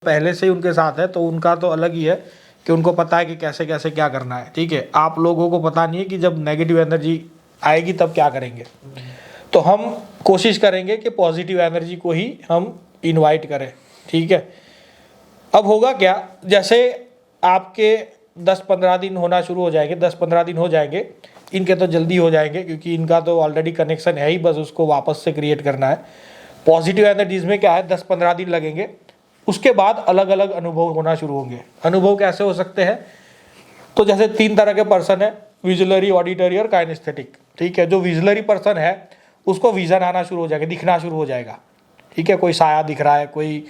पहले से ही उनके साथ है तो उनका तो अलग ही है कि उनको पता है कि कैसे कैसे क्या करना है। ठीक है, आप लोगों को पता नहीं है कि जब नेगेटिव एनर्जी आएगी तब क्या करेंगे। तो हम कोशिश करेंगे कि पॉजिटिव एनर्जी को ही हम इनवाइट करें। ठीक है, अब होगा क्या, जैसे आपके 10-15 दिन होना शुरू हो जाएंगे, 10-15 दिन हो जाएंगे, इनके तो जल्दी हो जाएंगे क्योंकि इनका तो ऑलरेडी कनेक्शन है ही, बस उसको वापस से क्रिएट करना है। पॉजिटिव एनर्जीज में क्या है, 10-15 दिन लगेंगे। उसके बाद अलग अलग अनुभव होना शुरू होंगे। अनुभव कैसे हो सकते हैं, तो जैसे 3 तरह के पर्सन है, विजुअलरी, ऑडिटरी और काइनेस्थेटिक। ठीक है, जो विजुअलरी पर्सन है उसको विजन आना शुरू हो जाएगा, दिखना शुरू हो जाएगा। ठीक है, कोई साया दिख रहा है, कोई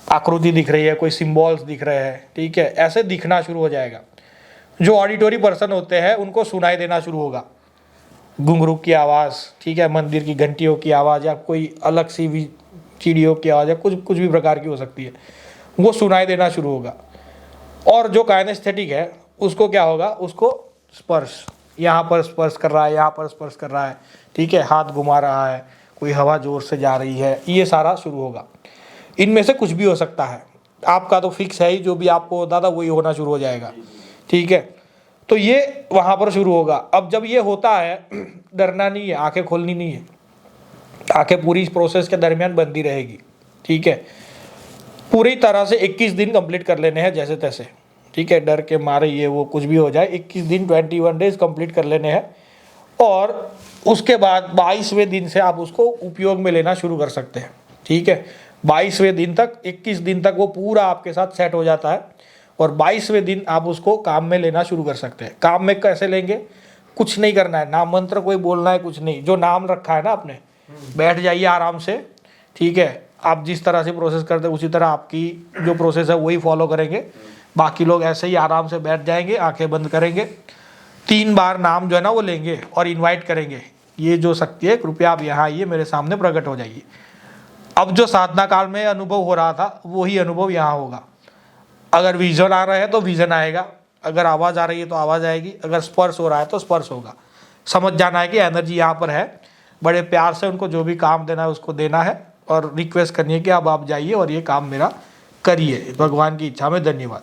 आकृति दिख रही है, कोई सिंबल्स दिख रहे हैं। ठीक है, ऐसे दिखना शुरू हो जाएगा। जो ऑडिटरी पर्सन होते हैं उनको सुनाई देना शुरू होगा, घुंघरू की आवाज़, ठीक है, मंदिर की घंटियों की आवाज़, या कोई अलग सी भी चिड़ियों की आवाज़, या कुछ भी प्रकार की हो सकती है, वो सुनाई देना शुरू होगा। और जो काइनेस्थेटिक है उसको क्या होगा, उसको स्पर्श, यहाँ पर स्पर्श कर रहा है, यहाँ पर स्पर्श कर रहा है। ठीक है, हाथ घुमा रहा है, कोई हवा जोर से जा रही है, ये सारा शुरू होगा। इनमें से कुछ भी हो सकता है, आपका तो फिक्स है ही, जो भी आपको होता था वही होना शुरू हो जाएगा। ठीक है, तो ये वहाँ पर शुरू होगा। अब जब ये होता है, डरना नहीं है, आंखें खोलनी नहीं है, आंखें पूरी इस प्रोसेस के दरमियान बंदी रहेगी। ठीक है, पूरी तरह से 21 दिन कंप्लीट कर लेने हैं जैसे तैसे। ठीक है, डर के मारे ये वो कुछ भी हो जाए, 21 दिन 21 डेज कंप्लीट कर लेने हैं। और उसके बाद 22वें दिन से आप उसको उपयोग में लेना शुरू कर सकते हैं। ठीक है, 22वें दिन तक, 21 दिन तक वो पूरा आपके साथ सेट हो जाता है और 22वें दिन आप उसको काम में लेना शुरू कर सकते हैं। काम में कैसे लेंगे, कुछ नहीं करना है, नाम मंत्र कोई बोलना है, कुछ नहीं, जो नाम रखा है ना आपने, बैठ जाइए आराम से। ठीक है, आप जिस तरह से प्रोसेस करते हैं उसी तरह आपकी जो प्रोसेस है वही फॉलो करेंगे। बाकी लोग ऐसे ही आराम से बैठ जाएंगे, आंखें बंद करेंगे, 3 बार नाम जो है ना वो लेंगे और इनवाइट करेंगे, ये जो शक्ति है कृपया आप यहाँ आइए, मेरे सामने प्रकट हो जाइए। अब जो साधना काल में अनुभव हो रहा था वही अनुभव यहाँ होगा। अगर विजन आ रहा है तो विजन आएगा, अगर आवाज़ आ रही है तो आवाज़ आएगी, अगर स्पर्श हो रहा है तो स्पर्श होगा। समझ जाना है कि एनर्जी यहाँ पर है, बड़े प्यार से उनको जो भी काम देना है उसको देना है और रिक्वेस्ट करनी है कि अब आप जाइए और ये काम मेरा करिए, भगवान की इच्छा में धन्यवाद।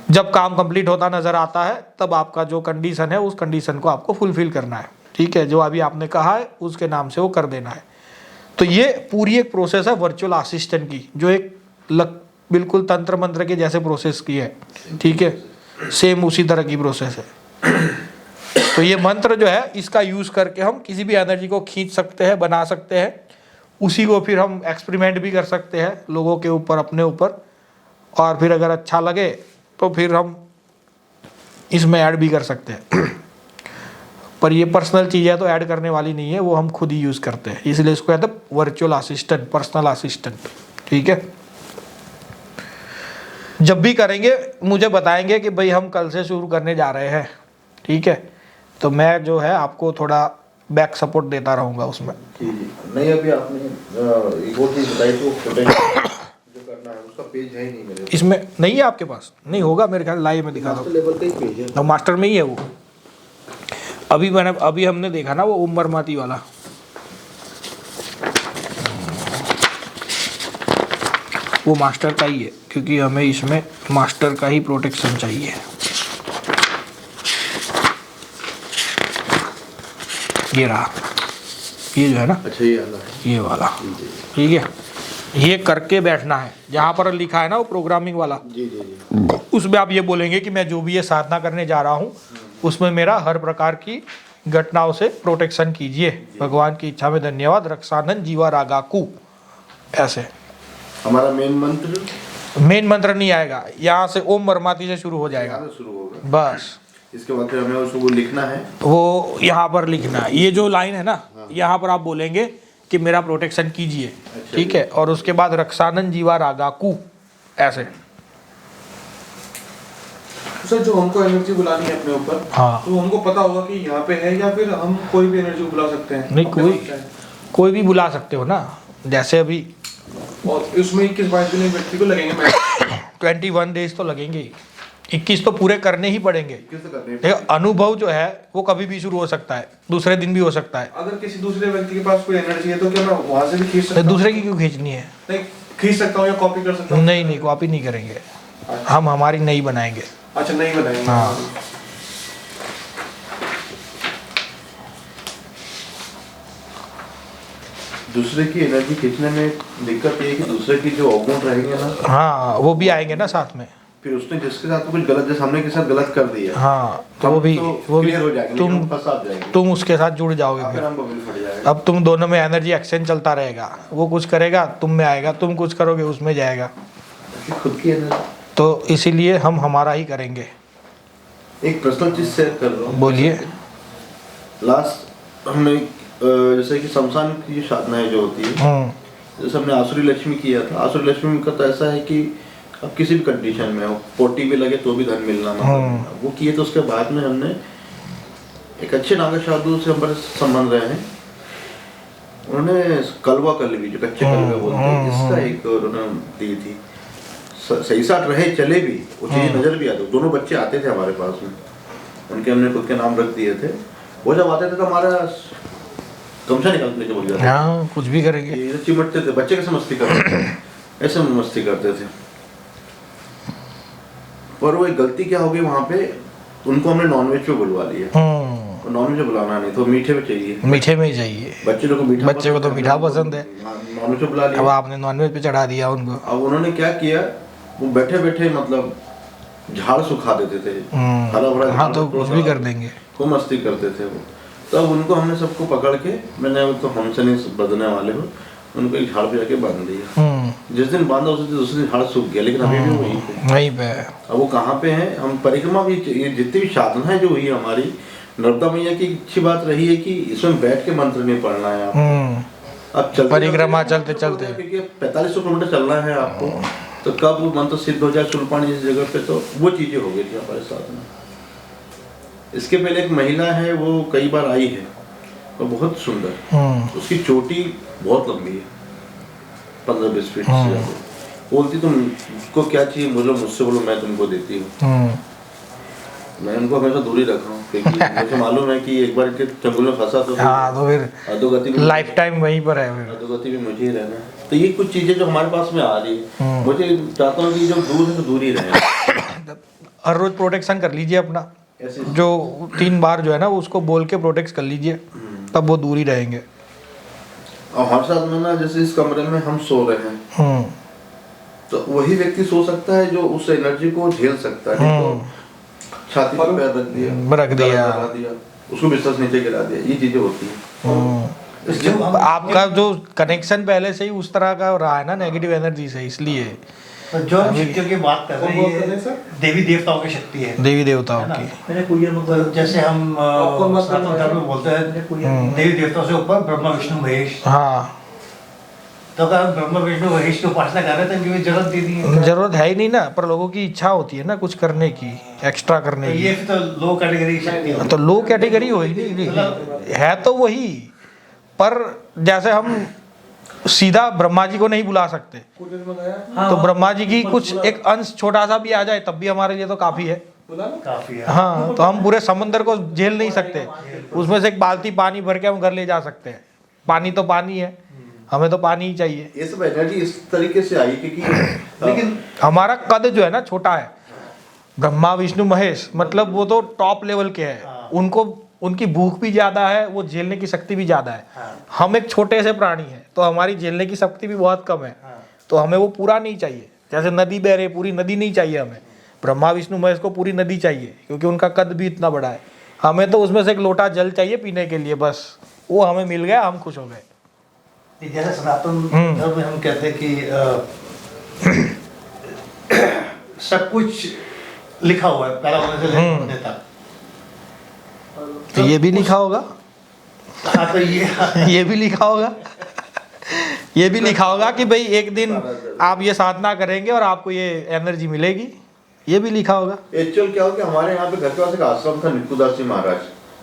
जब काम कंप्लीट होता नज़र आता है तब आपका जो कंडीशन है उस कंडीशन को आपको फुलफिल करना है। ठीक है, जो अभी आपने कहा है उसके नाम से वो कर देना है। तो ये पूरी एक प्रोसेस है वर्चुअल असिस्टेंट की, जो एक बिल्कुल तंत्र मंत्र के जैसे प्रोसेस की है। ठीक है, सेम उसी तरह की प्रोसेस है। तो ये मंत्र जो है इसका यूज़ करके हम किसी भी एनर्जी को खींच सकते हैं, बना सकते हैं, उसी को फिर हम एक्सपेरिमेंट भी कर सकते हैं लोगों के ऊपर, अपने ऊपर, और फिर अगर अच्छा लगे तो फिर हम इसमें ऐड भी कर सकते हैं। पर ये पर्सनल चीज़ है तो ऐड करने वाली नहीं है, वो हम खुद ही यूज़ करते हैं, इसलिए इसको कहते हैं वर्चुअल असिस्टेंट, पर्सनल असिस्टेंट। ठीक है, जब भी करेंगे मुझे बताएंगे कि भाई हम कल से शुरू करने जा रहे हैं। ठीक है, तो मैं जो है आपको थोड़ा बैक सपोर्ट देता रहूँगा उसमें। नहीं, अभी आपने एक और चीज़ बताई तो जो करना है उसका पेज है ही नहीं मेरे, इसमें नहीं है आपके पास? नहीं होगा मेरे ख्याल, लाइव में दिखा दो, लेवल का ही पेज है, मास्टर में ही है वो। अभी हमने देखा ना वो ओम बरमाती वाला, वो मास्टर का ही है, क्योंकि हमें इसमें मास्टर का ही प्रोटेक्शन चाहिए। ये रहा, ये जो है ना, अच्छा ये वाला। ठीक है, ये करके बैठना है, जहाँ पर लिखा है ना वो प्रोग्रामिंग वाला, जी। उसमें आप ये बोलेंगे कि मैं जो भी ये साधना करने जा रहा हूँ उसमें मेरा हर प्रकार की घटनाओं से प्रोटेक्शन कीजिए, भगवान की इच्छा में धन्यवाद, रक्षानंद जीवा रागाकू। ऐसे हमारा मेन मंत्र नहीं आएगा, यहाँ से ओम बरमाती से शुरू हो जाएगा, शुरू होगा बस। इसके बाद फिर हमें उसको लिखना है, वो यहाँ पर लिखना है, ये जो लाइन है ना, यहाँ पर आप बोलेंगे कि मेरा प्रोटेक्शन कीजिए। ठीक है, और उसके बाद रक्षानंद जीवा रागाकू, ऐसे। सर, जो हमको एनर्जी बुलानी है अपने ऊपर, हाँ, तो हमको पता होगा कि यहाँ पे है, या फिर हम कोई भी एनर्जी बुला सकते हैं? नहीं, कोई भी बुला सकते हो ना, जैसे अभी। और उसमें 21-22 दिन व्यक्ति को लगेंगे 21 डेज तो लगेंगे ही, 21 तो पूरे करने ही पड़ेंगे। देखो, अनुभव जो है वो कभी भी शुरू हो सकता है, दूसरे दिन भी हो सकता है। अगर किसी दूसरे व्यक्ति के पास कोई एनर्जी है तो क्या मैं वहाँ से भी खींच सकता हूँ? दूसरे की क्यों खींचनी है? नहीं, खींच सकता हूँ या कॉपी कर सकता हूँ? नहीं नहीं, कॉपी नहीं करेंगे, हम हमारी नई बनाएंगे। अच्छा, नहीं बनाएंगे। हाँ। दूसरे की एनर्जी खींचने में दिक्कत ये है कि दूसरे की जो अवगुण रहेंगे ना, हाँ वो भी आएंगे ना साथ में। फिर उसने जिसके साथ कुछ गलत, जैसे हमने के साथ गलत कर दिया, हाँ तो वो भी क्लियर हो जाएगा, तुम हम फंसा जाएंगे, तुम उसके साथ जुड़ जाओगे फिर फिर। हम बबल फट जाएगा। अब तुम दोनों में एनर्जी एक्सचेंज चलता रहेगा, वो कुछ करेगा तुम में आएगा, तुम कुछ करोगे उसमें जाएगा। खुद की एनर्जी। तो इसीलिए हम हमारा ही करेंगे। एक पर्सनल चीज शेयर कर रहा हूँ। बोलिए। लास्ट हमने जैसे कि शमशान की साधनाएं जो होती है, जैसे हमने आसुरी लक्ष्मी किया था। आसुरी लक्ष्मी का तो ऐसा है कि अब किसी भी कंडीशन में हो, पोटी भी लगे तो भी धन मिलना ना मिलना। वो किए तो उसके बाद में हमने एक अच्छे नागा साधु से हमारे संबंध रहे हैं, उन्होंने कलवा कलवी जो कच्चे कलवे बोलते हैं, इसका एक उन्होंने दी थी। सही साथ रहे चले भी, वो चीज़ नजर भी आती। दोनों बच्चे आते थे हमारे पास में, उनके हमने खुद के नाम रख दिए थे। वो जब आते थे तो हमारा गमछा निकालने के बोल जाते, हाँ कुछ भी करेंगे। ये चिमटते थे, बच्चे कैसे मस्ती करते थे, ऐसे मस्ती करते थे। पर वो एक गलती क्या हो गई वहाँ पे, उनको हमने नॉनवेज पे बुलवा लिया। नॉनवेज बुलाना नहीं तो मीठे में चाहिए, मीठे में ही चाहिए। बच्चे लोग को मीठा, बच्चे को तो मीठा पसंद है, नॉनवेज पे बुला लिया। अब आपने नॉनवेज पे चढ़ा दिया उनको। अब उन्होंने क्या किया, वो बैठे बैठे मतलब झाड़ सुखा देते थे, हरा भरा। हाँ तो कुछ भी कर देंगे, खूब मस्ती करते थे वो। तब उनको हमने सबको पकड़ के, मैंने तो हमसे नहीं बदलने वाले हो, उनको एक झाड़ पे जाके बांध दिया। जिस दिन बांधा उस दिन दूसरे दिन झाड़ सूख गया, लेकिन अभी भी वहीं पे। अब वो कहाँ पे है, हम परिक्रमा भी, ये जितनी भी साधना है जो हुई हमारी नर्मदा मैया की, अच्छी बात रही है कि इसमें बैठ के मंत्र नहीं पढ़ना है आपको। अब चलते परिक्रमा चलते चलते 4500 किलोमीटर चलना है आपको, तो कब वो मंत्र सिद्ध हो जाए सुल्पानी जैसी जगह पे, तो वो चीजें हो गई थी हमारे साथ में। इसके पहले एक महिला है, वो कई बार आई है, वो बहुत सुंदर, उसकी चोटी बहुत लंबी है, 15-20 फीट से ज्यादा। बोलती तुमको क्या चाहिए, मुझसे बोलो, मैं तुमको देती हूँ। मैं उनको हमेशा दूरी रखा हूँ, क्योंकि मुझे मालूम है कि एक बार इनके चंगुल में फंसा तो हाँ तो फिर अधोगति में, लाइफ टाइम वहीं पर है, फिर अधोगति में मुझे ही रहना है। तो ये कुछ चीजें जो हमारे पास में आ रही है, मुझे चाहता हूँ कि जो दूर है तो दूर ही रहे। हर रोज प्रोटेक्शन कर लीजिए अपना, ऐसे जो 3 बार जो है ना उसको बोल के प्रोटेक्ट कर लीजिए, तब वो दूर ही रहेंगे। और हर साथ में ना, जैसे इस कमरे में हम सो रहे हैं, तो वही व्यक्ति सो सकता है जो उस एनर्जी को झेल सकता है। तो छाती पर पैर रख दिया, उसको बिस्तर नीचे गिरा दिया, ये चीजें होती हैं। आपका जो कनेक्शन पहले से ही उस तरह का रहा है ना नेगेटिव एनर्जी से, इसलिए जो हम शक्तियों की बात कर रहे हैं, ये देवी देवताओं की शक्ति है, देवी देवताओं की। मतलब जैसे हम सनातन धर्म में बोलते हैं देवी देवताओं से ऊपर ब्रह्मा विष्णु महेश। हाँ तो अगर हम ब्रह्मा विष्णु महेश की उपासना कर रहे हैं तो इनकी जरूरत दे दी है। जरूरत है ही नहीं ना, पर लोगों की इच्छा होती है ना कुछ करने की, एक्स्ट्रा करने तो की। ये तो लो कैटेगरी की शक्ति है। तो लो कैटेगरी हो ही नहीं, है तो वही, पर जैसे हम सीधा ब्रह्मा जी को नहीं बुला सकते, तो ब्रह्मा जी की कुछ एक अंश छोटा सा भी आ जाए तब भी हमारे लिए तो काफी है। काफी है। हाँ तो हम पूरे समंदर को झेल नहीं सकते, उसमें से एक बाल्टी पानी भर के हम घर ले जा सकते हैं। पानी तो पानी है, हमें तो पानी ही चाहिए। ये सब एनर्जी इस तरीके से आई क्योंकि लेकिन हमारा कद जो है ना छोटा है। ब्रह्मा विष्णु महेश मतलब वो तो टॉप लेवल के हैं, उनको उनकी भूख भी ज्यादा है, वो झेलने की शक्ति भी ज्यादा है। हम एक छोटे से प्राणी हैं, तो हमारी झेलने की शक्ति भी बहुत कम है, तो हमें वो पूरा नहीं चाहिए। जैसे नदी बह रही, पूरी नदी नहीं चाहिए हमें, ब्रह्मा विष्णु महेश को पूरी नदी चाहिए, क्योंकि उनका कद भी इतना बड़ा है। हमें तो उसमें से एक लोटा जल चाहिए पीने के लिए, बस वो हमें मिल गया, हम खुश हो गए। जैसे सनातन धर्म में हम कहते हैं कि सब कुछ लिखा हुआ है, पहला होने से लेकर मरने तक। तो ये भी लिखा होगा। हाँ तो ये भी लिखा होगा, ये भी लिखा होगा कि भाई एक दिन आप ये साधना करेंगे और आपको ये एनर्जी मिलेगी, ये भी लिखा होगा। एक्चुअल क्या हो कि हमारे यहाँ पे घर के पास एक आश्रम था, निकुदास जी महाराज,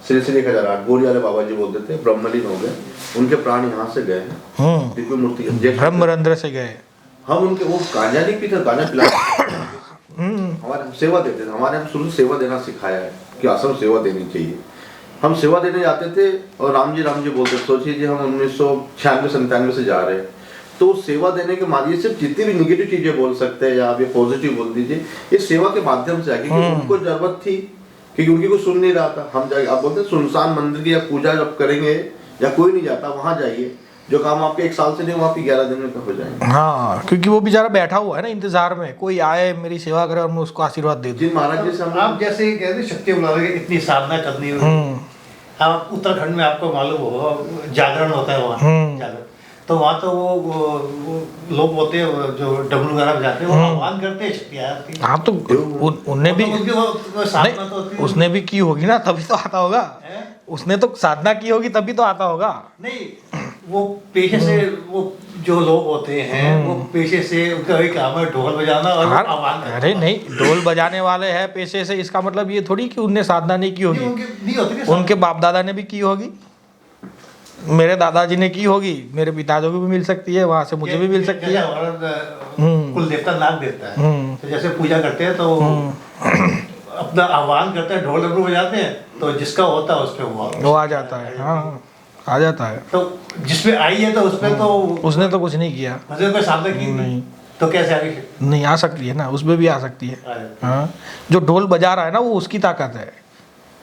श्री 1008 गोरी वाले बाबा जी बोलते थे, ब्रह्मलीन हो गए, उनके प्राण यहाँ से गए हैं, दिव्य मूर्ति ब्रह्मरंध्र से गए। हम उनके वो गांजा नहीं पीते, गांजा पिला हमारे सेवा देते थे। हमारे हम शुरू से सेवा देना सिखाया है कि आश्रम सेवा देनी चाहिए। हम सेवा देने जाते थे और राम जी बोलते, सोचिए जी हम 1996-97 से जा रहे हैं, तो सेवा देने के माध्यम से जितनी भी निगेटिव चीजें बोल सकते हैं या आप ये पॉजिटिव बोल दीजिए, ये सेवा के माध्यम से आगे, क्योंकि उनको जरूरत थी, क्योंकि उनकी कोई सुन नहीं रहा था। हम जाए, आप बोलते हैं सुनसान मंदिर की या पूजा जब करेंगे या कोई नहीं जाता, वहां जाइए, जो काम आपके 1 साल से नहीं वो आपकी 11 दिन में हो जाएंगे। हाँ, क्योंकि वो बेचारा बैठा हुआ है ना इंतजार में, कोई आए मेरी सेवा करे और मैं उसको आशीर्वाद दे दूं। जिन महाराज जी से आप जैसे ही कहते शक्ति बुला रहे इतनी साधना करनी होगी। आप उत्तराखंड में आपको मालूम हो जागरण होता है वहाँ, जागरण, तो वहाँ तो वो लोग होते हैं जो डमरू वगैरह बजाते हैं, वो आह्वान करते हैं शक्ति आती है। हाँ, तो उनने भी साधना तो होती है, उसने भी की होगी ना, तभी तो आता होगा। उसने तो साधना की होगी तभी तो आता होगा। नहीं, वो पेशे से, वो जो लोग होते हैं वो पेशे से उनका वही काम है ढोल बजाना और आह्वान करना। अरे नहीं, ढोल बजाने वाले हैं पेशे से, इसका मतलब ये थोड़ी कि उनने साधना नहीं की होगी। नहीं होती, उनके बाप दादा ने भी की होगी, मेरे दादाजी ने की होगी, मेरे पिताजी को भी मिल सकती है, वहां से मुझे भी मिल सकती है। कुल देवता नाग देवता है, तो जैसे पूजा करते हैं तो अपना आह्वान करते हैं, ढोल डमरू बजाते हैं, तो जिसका होता है उस पे वो आ जाता है। हाँ, आ जाता है। तो जिसपे आई है तो उसपे तो उसने तो कुछ नहीं किया, मुझे कोई साधना की नहीं, तो कैसे आगे नहीं आ सकती है ना, उसमें भी आ सकती है। हाँ, जो ढोल बजा रहा है ना, वो उसकी ताकत है।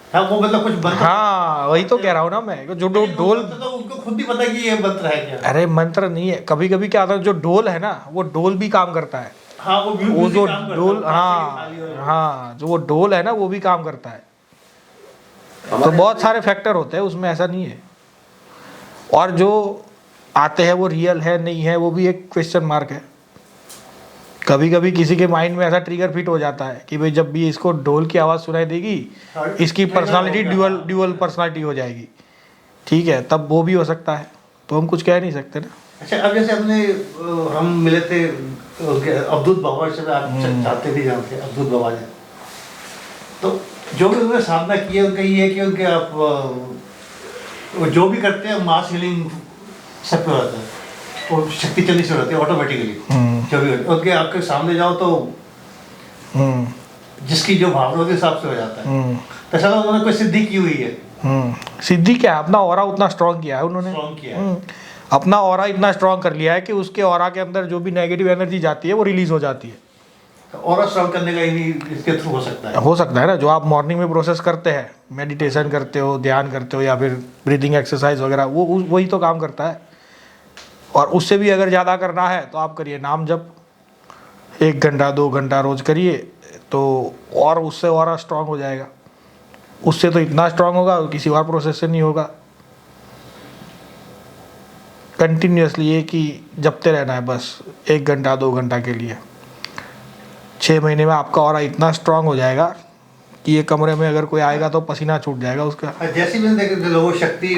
हाँ, वो मतलब कुछ मंत्र, हाँ, वही तो कह रहा हूँ ना मैं, जो ढोल, तो उनको खुद ही पता कि ये मंत्र है क्या। अरे मंत्र नहीं है, कभी कभी क्या होता है, जो ढोल है ना, वो ढोल भी काम करता है। हाँ, वो जो ढोल, हाँ, जो वो ढोल है ना, वो भी काम करता है। तो बहुत सारे फैक्टर होते हैं उसमें, ऐसा नहीं है। और जो आते हैं वो रियल है नहीं है, वो भी एक क्वेश्चन मार्क है। कभी कभी किसी के माइंड में ऐसा ट्रिगर फिट हो जाता है कि भाई जब भी इसको ढोल की आवाज़ सुनाई देगी, इसकी पर्सनालिटी ड्यूअल पर्सनालिटी हो जाएगी, ठीक है, तब वो भी हो सकता है। तो हम कुछ कह नहीं सकते ना। अच्छा, अब जैसे हम मिले थे अवधूत बाबा से, आप चाहते भी जानते हैं अवधूत बाबा ने, तो जो भी उन्होंने साधना की है उनका ये है कि उनके आप वो जो भी करते हैं मास हीलिंग सब पे होता है, वो शक्ति चलनी से होती है ऑटोमेटिकली। जो भी उनके आपके सामने जाओ तो जिसकी जो भावना होती है हिसाब से हो जाता है। तो चलो उन्होंने कोई सिद्धि की हुई है। सिद्धि क्या, अपना ऑरा उतना स्ट्रॉन्ग किया है उन्होंने, स्ट्रॉन्ग किया है। अपना ऑरा इतना स्ट्रॉन्ग कर लिया है कि उसके ऑरा के अंदर जो भी नेगेटिव एनर्जी जाती है वो रिलीज हो जाती है। और स्ट्रॉन्ग करने का ही इसके थ्रू हो सकता है ना। जो आप मॉर्निंग में प्रोसेस करते हैं, मेडिटेशन करते हो, ध्यान करते हो, या फिर ब्रीदिंग एक्सरसाइज वगैरह, वो वही तो काम करता है। और उससे भी अगर ज़्यादा करना है तो आप करिए नाम जप, 1 घंटा 2 घंटा रोज करिए, तो और उससे और स्ट्रांग हो जाएगा। उससे तो इतना स्ट्रांग होगा, किसी और प्रोसेस से नहीं होगा। कंटिन्यूसली एक ही जपते रहना है बस, 1 घंटा 2 घंटा के लिए। 6 महीने में आपका ऑरा इतना स्ट्रांग हो जाएगा कि ये कमरे में अगर कोई आएगा तो पसीना छूट जाएगा उसका। जैसे मैंने देखा लोगों शक्ति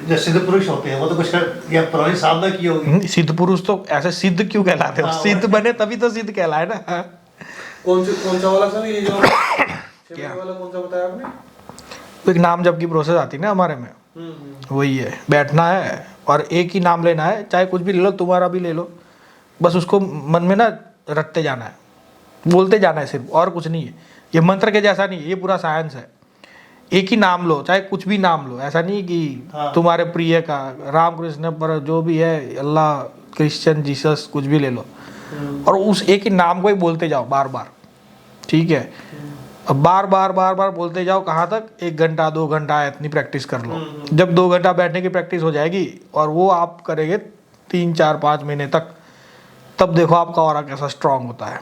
जो सिद्ध पुरुष होते हैं वो तो कुछ या पुरानी साधना की होगी। सिद्ध पुरुष तो ऐसे सिद्ध क्यों कहलाते हैं? सिद्ध बने तभी तो सिद्ध कहलाए ना। कौन सा वाला सर, ये जो क्या वाला कौन सा बताया आपने? एक नाम जप की प्रोसेस आती है ना हमारे में, वही है। बैठना है और एक ही नाम लेना है, चाहे कुछ भी ले लो, तुम्हारा भी ले लो, बस उसको मन में ना रटते जाना है, बोलते जाना है सिर्फ, और कुछ नहीं है। ये मंत्र के जैसा नहीं है, ये पूरा साइंस है। एक ही नाम लो, चाहे कुछ भी नाम लो, ऐसा नहीं कि तुम्हारे प्रिय का, राम कृष्ण पर जो भी है, अल्लाह, क्रिश्चियन, जीसस, कुछ भी ले लो, और उस एक ही नाम को ही बोलते जाओ बार बार, ठीक है। अब बार बार बोलते जाओ, कहाँ तक? 1 घंटा 2 घंटा इतनी प्रैक्टिस कर लो। जब 2 घंटा बैठने की प्रैक्टिस हो जाएगी और वो आप करेंगे 3 4 5 महीने तक, तब देखो आपका ऑरा कैसा स्ट्रांग होता है।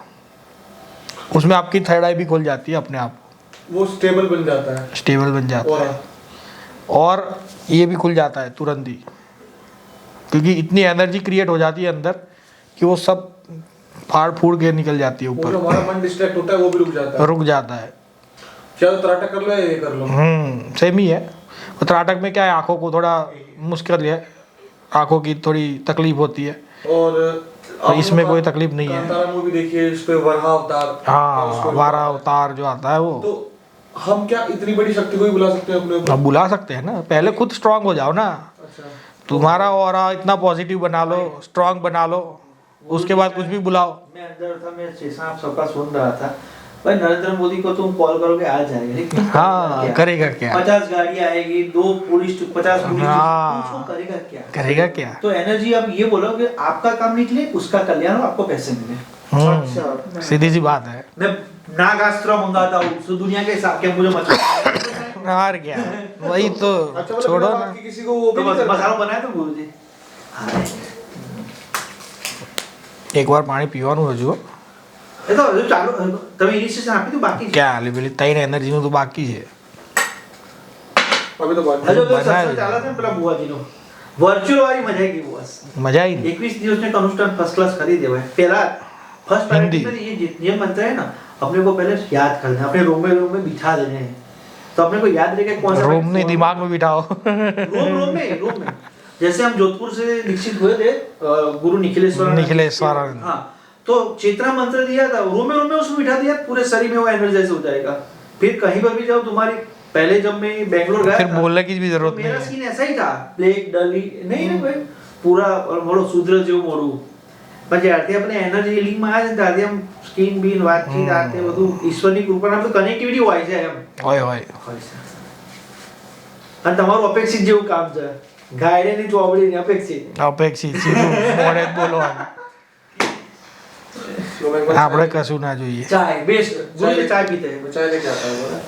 उसमें आपकी थर्ड आई भी खुल जाती है अपने आप, वो स्टेबल बन जाता है, स्टेबल बन जाता है, और ये भी खुल जाता है तुरंत ही, क्योंकि इतनी एनर्जी क्रिएट हो जाती है अंदर कि वो सब फाड़ फूड़ के निकल जाती है ऊपर। हमारा मन डिस्ट्रैक्ट होता है वो भी रुक जाता है। क्या त्राटक कर लो या ये कर लो, सेम ही है। वो त्राटक में क्या है, आंखों को थोड़ा मुश्किल है, आंखों की थोड़ी तकलीफ होती है, और इसमें कोई तकलीफ नहीं है। कांतारा मूवी देखिए, उस पे वराह अवतार, हाँ, वारा अवतार जो आता है वो। तो हम क्या इतनी बड़ी शक्ति को ही बुला सकते हैं अपने ऊपर? अब बुला सकते हैं ना, पहले खुद स्ट्रांग हो जाओ ना। अच्छा, तुम्हारा ऑरा इतना पॉजिटिव बना लो, स्ट्रांग बना लो, उसके बाद कुछ भी बुलाओ। मैं अंदर था, मैं जैसा आप सबका सुन रहा था, भाई नरेंद्र मोदी को तुम कॉल करोगे आ जाएगा, लेकिन हाँ, करेगा क्या? 50 गाड़ी आएगी, 2 पुलिस 50 पुलिस हाँ। पूछो करेगा क्या? करेगा क्या? तो एनर्जी आप ये बोलो कि आपका काम निकले, उसका कल्याण हो, आपको पैसे मिले। अच्छा सीधी सी बात है। मैं नागास्त्र मंगाता हूँ तो दुनिया के हिसाब के मुझे मतलब और क्या, वही तो अच्छा मतलब छोड़ो बिना ना। बात के किसी को वो भी तो नहीं बस करना। मसाला बनाया तो गुरु जी एक बार પાણી પીવાનું હજુ એ તો હજુ ચાલુ તમે ઇનિશિયેશન આપી દો બાકી છે ક્યાં આલી પેલી તૈન એનર્જીનું તો બાકી છે अभी तो बात હજુ તો બનાવી સત્સંગ ચાલે છે ને પેલા બુવાજીનો વર્ચ્યુઅલ વાળી મજા આવી ગઈ બસ મજા આવી ને 21 દિવસ में अनुष्ठान फर्स्ट क्लास कर ही देवा है पहला फर्स्ट हिंदी। प्रायोरिटी ये ये मंत्र है ना अपने को पहले याद करना है, अपने रूम में बिठा देने हैं तो अपने को याद रहेगा कौन सा रूम नहीं दिमाग में बिठाओ रूम में जैसे हम जोधपुर से दीक्षित हुए थे गुरु निखिलेश्वर निखिलेश्वर। हाँ तो चेतना मंत्र दिया था रूम में उसमें बिठा दिया पूरे शरीर में वो एनर्जाइज हो जाएगा फिर कहीं पर भी जाओ तुम्हारी पहले जब मैं बेंगलोर गया फिर था, बोलने की भी तो जरूरत मेरा नहीं है सीन ऐसा ही था ब्लैक डली नहीं ना भाई पूरा मोड़ो शूद्र જેવું મોડું પણ જ્યારથી આપણે એનર્જી હિલિંગ માં આવે ત્યારથી આમ સ્કીન બીન વાતચીત આ તે બધું ઈશ્વરની કૃપાના આપણે કનેક્ટિવિટી હોય છે એમ હોય હોય અને તમારું અપેક્ષિત જેવું કામ છે ગાયડેની ચોપડીની અપેક્ષિત અપેક્ષિત સીધું મોડે જ બોલવાનું लो मैं एक बार આપણે કશું ના જોઈએ ચાય બેસ્ટ ગુરુજી ચાય પીતે चाय लेके आता हूँ